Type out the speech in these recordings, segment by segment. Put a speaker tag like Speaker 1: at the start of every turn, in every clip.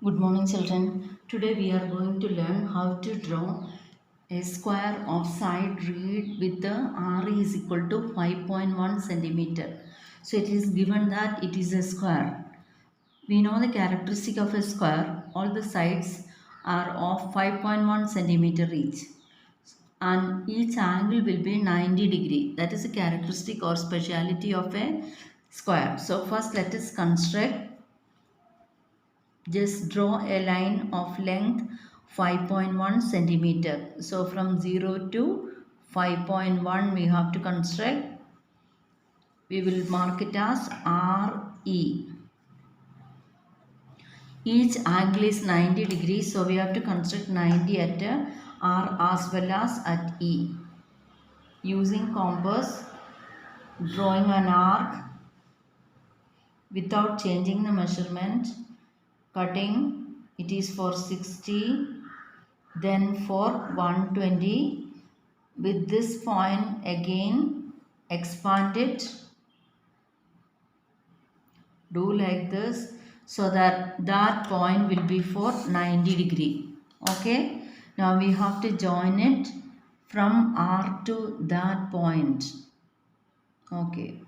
Speaker 1: Good morning, children. Today we are going to learn how to draw a square of side reed with the r is equal to 5.1 centimeter. So it is given that it is a square. We know the characteristic of a square. All the sides are of 5.1 centimeter each, and each angle will be 90 degree. That is a characteristic or speciality of a square. So first let us construct. Just draw a line of length 5.1 centimeter. So from 0 to 5.1 we have to construct. We will mark it as RE. Each angle is 90 degrees, so we have to construct 90 at R as well as at E. Using compass, drawing an arc without changing the measurement, cutting it is for 60, then for 120. With this point again expand it, do like this, so that that point will be for 90 degree. Okay, now we have to join it from R to that point. Okay,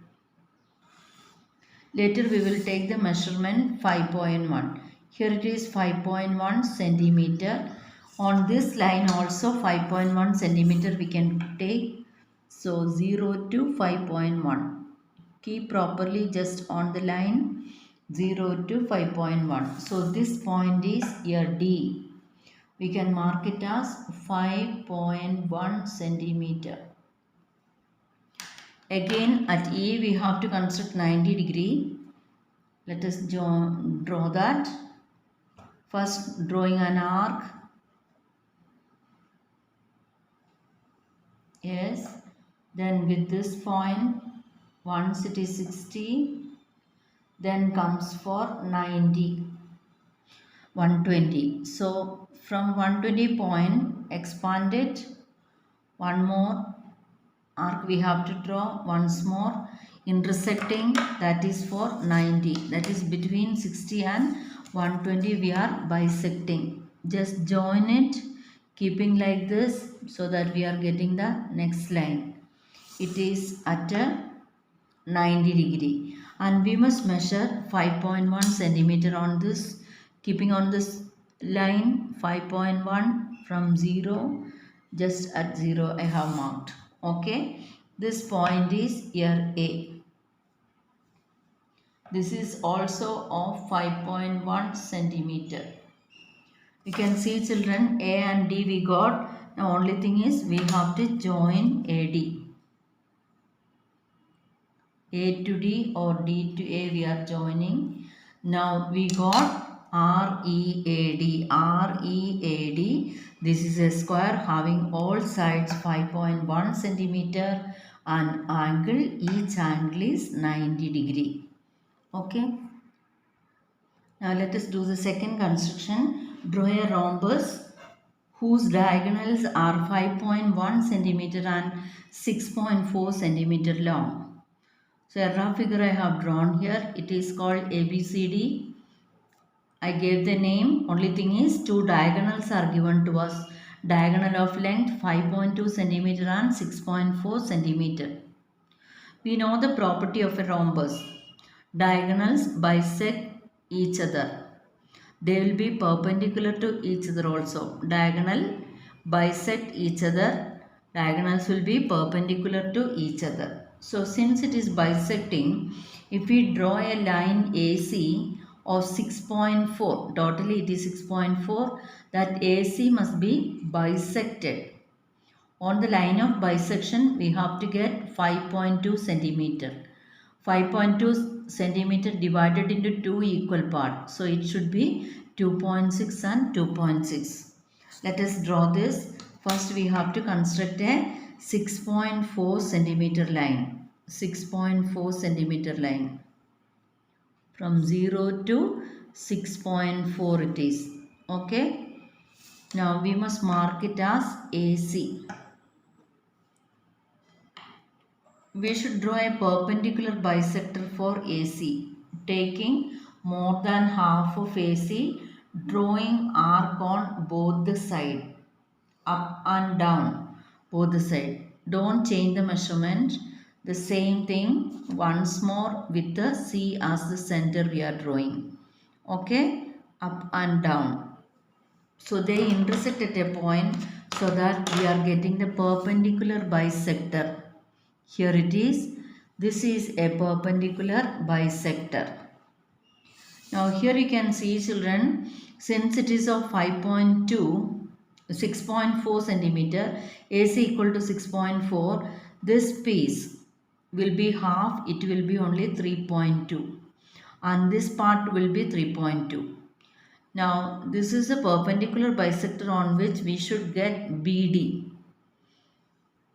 Speaker 1: later we will take the measurement 5.1. Here it is 5.1 centimeter. On this line also 5.1 centimeter we can take. So 0 to 5.1. Keep properly just on the line 0 to 5.1. So this point is here D. We can mark it as 5.1 centimeter. Again at E we have to construct 90 degree. Let us draw that. First drawing an arc. Yes. Then with this point, once it is 60, then comes for 90, 120. So from 120 point, expand it. One more arc we have to draw once more, intersecting, that is for 90. That is between 60 and 120 we are bisecting. Just join it, keeping like this, so that we are getting the next line. It is at a 90 degree, and we must measure 5.1 centimeter on this, keeping on this line 5.1 from 0. Just at 0 I have marked. Okay, this point is here A. This is also of 5.1 centimeter. You can see, children, A and D we got. Now only thing is we have to join AD. A to D or D to A we are joining. Now we got READ. READ. This is a square having all sides 5.1 centimeter and angle, each angle is 90 degree. Okay. Now let us do the second construction. Draw a rhombus whose diagonals are 5.1 centimeter and 6.4 centimeter long. So a rough figure I have drawn here. It is called ABCD. I gave the name. Only thing is two diagonals are given to us. Diagonal of length 5.2 centimeter and 6.4 centimeter. We know the property of a rhombus. Diagonals bisect each other. They will be perpendicular to each other also. Diagonal bisect each other. Diagonals will be perpendicular to each other. So since it is bisecting, if we draw a line AC of 6.4, totally it is 6.4, that AC must be bisected. On the line of bisection, we have to get 5.2 centimeter. 5.2 centimeter divided into two equal parts. So it should be 2.6 and 2.6. Let us draw this. First we have to construct a 6.4 centimeter line. 6.4 centimeter line. From 0 to 6.4 it is. Okay. Now we must mark it as AC. We should draw a perpendicular bisector for AC, taking more than half of AC drawing arc on both the side, up and down, both the side. Don't change the measurement. The same thing once more with the C as the center we are drawing. Okay, up and down. So they intersect at a point so that we are getting the perpendicular bisector. Here it is. This is a perpendicular bisector. Now here you can see, children, since it is of 5.2, 6.4 centimeter, AC equal to 6.4, this piece will be half, it will be only 3.2 and this part will be 3.2. Now this is a perpendicular bisector on which we should get BD.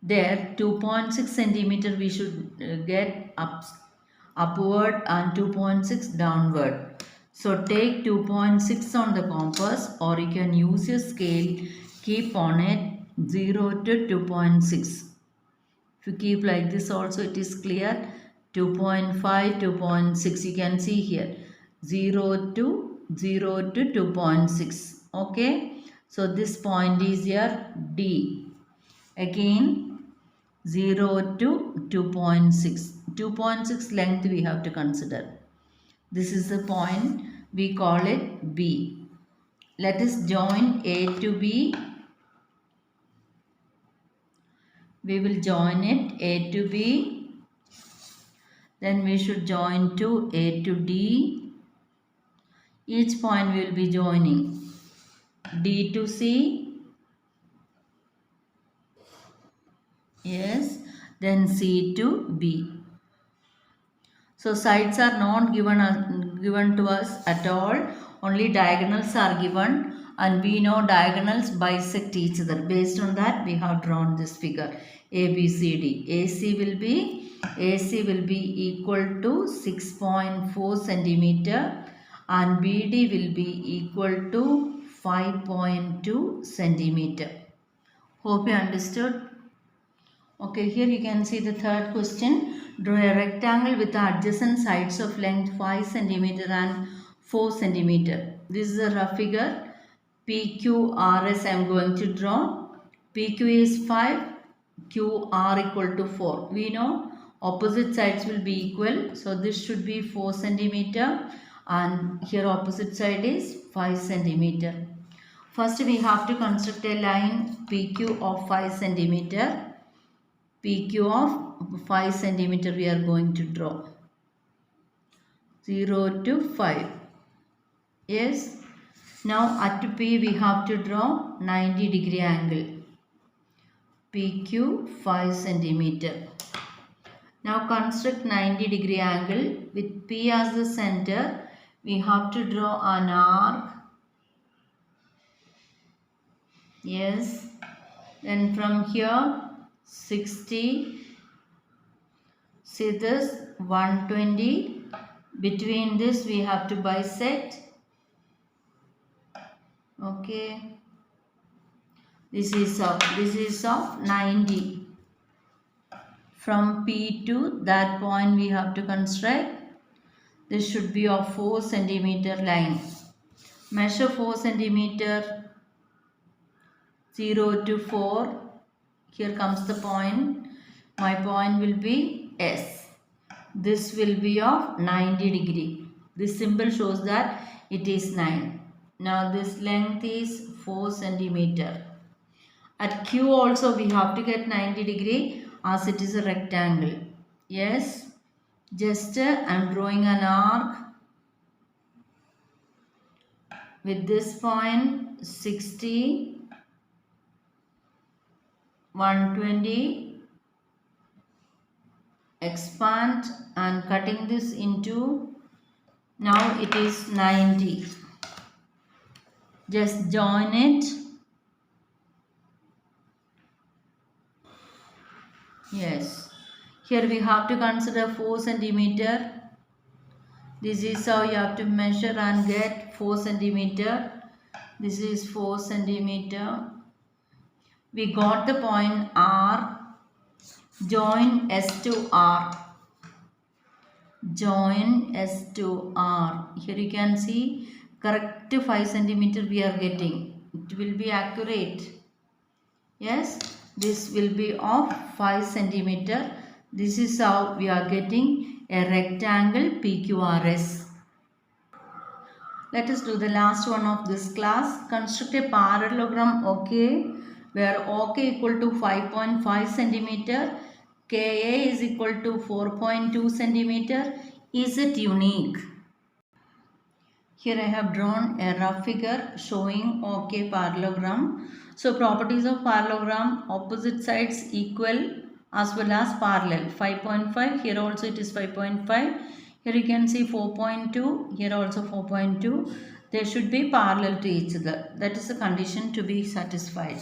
Speaker 1: There 2.6 centimeter we should get upward and 2.6 downward. So take 2.6 on the compass, or you can use your scale, keep on it 0 to 2.6. If you keep like this also it is clear. 2.5, 2.6 you can see here 0 to 2.6. Okay, so this point is your D. Again 0 to 2.6. 2.6 length we have to consider. This is the point, we call it B. Let us join A to B. We will join it A to B. Then we should join to A to D. Each point we will be joining D to C. Yes. Then C to B. So sides are not given to us at all. Only diagonals are given, and we know diagonals bisect each other. Based on that, we have drawn this figure A, B, C, D. AC will be equal to 6.4 centimeter, and BD will be equal to 5.2 centimeter. Hope you understood. Okay, here you can see the third question. Draw a rectangle with the adjacent sides of length 5 cm and 4 cm. This is a rough figure. PQRS I am going to draw. PQ is 5, QR equal to 4. We know opposite sides will be equal. So this should be 4 cm and here opposite side is 5 cm. First we have to construct a line PQ of 5 cm. PQ of 5 centimeter we are going to draw 0 to 5. Yes. Now at P we have to draw 90 degree angle. PQ 5 centimeter. Now construct 90 degree angle with P as the center. We have to draw an arc. Yes. Then from here 60, see this 120, between this we have to bisect. Okay, this is of 90. From P to that point we have to construct. This should be of 4 centimeter line. Measure 4 centimeter, 0 to 4. Here comes the point. My point will be S. This will be of 90 degree. This symbol shows that it is 9. Now this length is 4 centimeter. At Q also we have to get 90 degree as it is a rectangle. Yes. Just I am drawing an arc with this point 60. 120, expand and cutting this into, now it is 90. Just join it. Yes. Here we have to consider 4 centimeter. This is how you have to measure and get 4 centimeter. This is 4 centimeter. We got the point R. Join S to R. Join S to R. Here you can see correct 5 centimeter we are getting. It will be accurate. Yes, this will be of 5 centimeter. This is how we are getting a rectangle PQRS. Let us do the last one of this class. Construct a parallelogram OK, where OK equal to 5.5 centimeter, KA is equal to 4.2 centimeter. Is it unique? Here I have drawn a rough figure showing OK parallelogram. So properties of parallelogram: opposite sides equal as well as parallel. 5.5, here also it is 5.5. Here you can see 4.2, here also 4.2. They should be parallel to each other. That is the condition to be satisfied.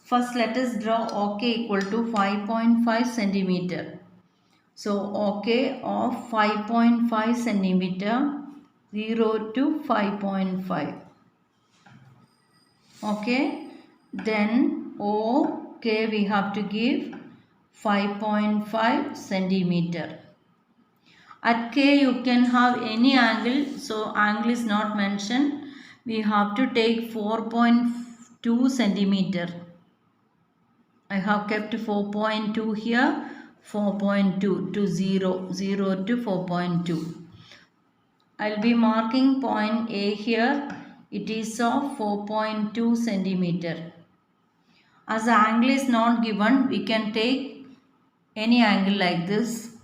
Speaker 1: First let us draw OK equal to 5.5 centimeter. So OK of 5.5 centimeter, 0 to 5.5. Okay, then OK we have to give 5.5 centimeter. At K you can have any angle, so angle is not mentioned. We have to take 4.2 centimeter. I have kept 4.2 here, 4.2 to 0, 0 to 4.2. I'll be marking point A here. It is of 4.2 centimeter. As the angle is not given, we can take any angle like this.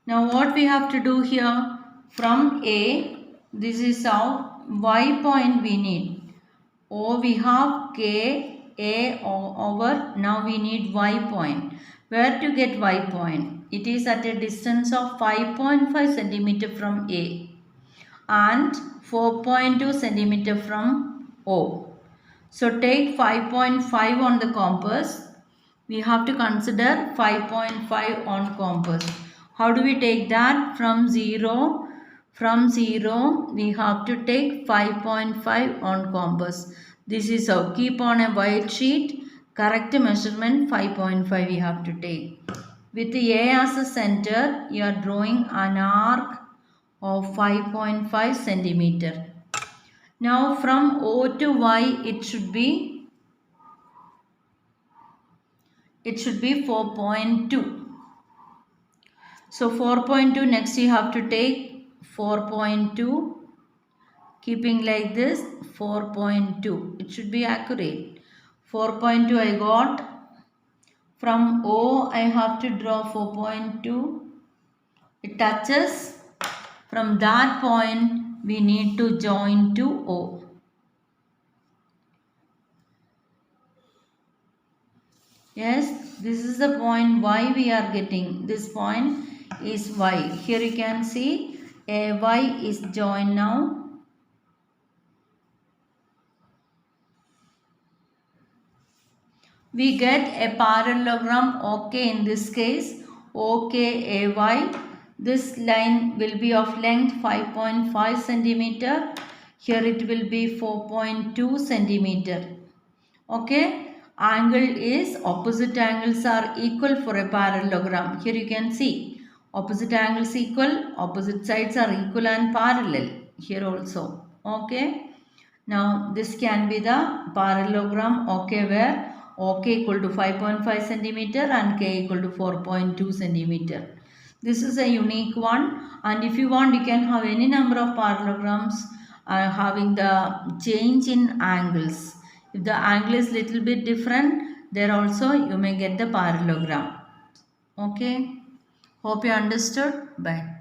Speaker 1: Now what we have to do here, from A, this is how Y point we need. O we have K, A over, now we need Y point. Where to get Y point? It is at a distance of 5.5 centimeter from A and 4.2 centimeter from O. So take 5.5 on the compass. We have to consider 5.5 on compass. How do we take that? From 0. From 0 we have to take 5.5 on compass. This is how. Keep on a white sheet. Correct measurement 5.5 we have to take. With A as a center, you are drawing an arc of 5.5 centimeter. Now from O to Y it should be 4.2. So 4.2, next you have to take 4.2, keeping like this 4.2. It should be accurate. 4.2 I got. From O I have to draw 4.2. It touches. From that point we need to join to O. Yes, this is the point Y we are getting. This point is Y. Here you can see AY is joined now. We get a parallelogram OK in this case. OKAY. This line will be of length 5.5 centimeter. Here it will be 4.2 centimeter. Okay. Angle is, opposite angles are equal for a parallelogram. Here you can see opposite angles equal, opposite sides are equal and parallel. Here also. Okay. Now this can be the parallelogram OK, where OK equal to 5.5 centimeter and K equal to 4.2 centimeter. This is a unique one, and if you want you can have any number of parallelograms having the change in angles. If the angle is little bit different, there also you may get the parallelogram. Okay. Hope you understood. Bye.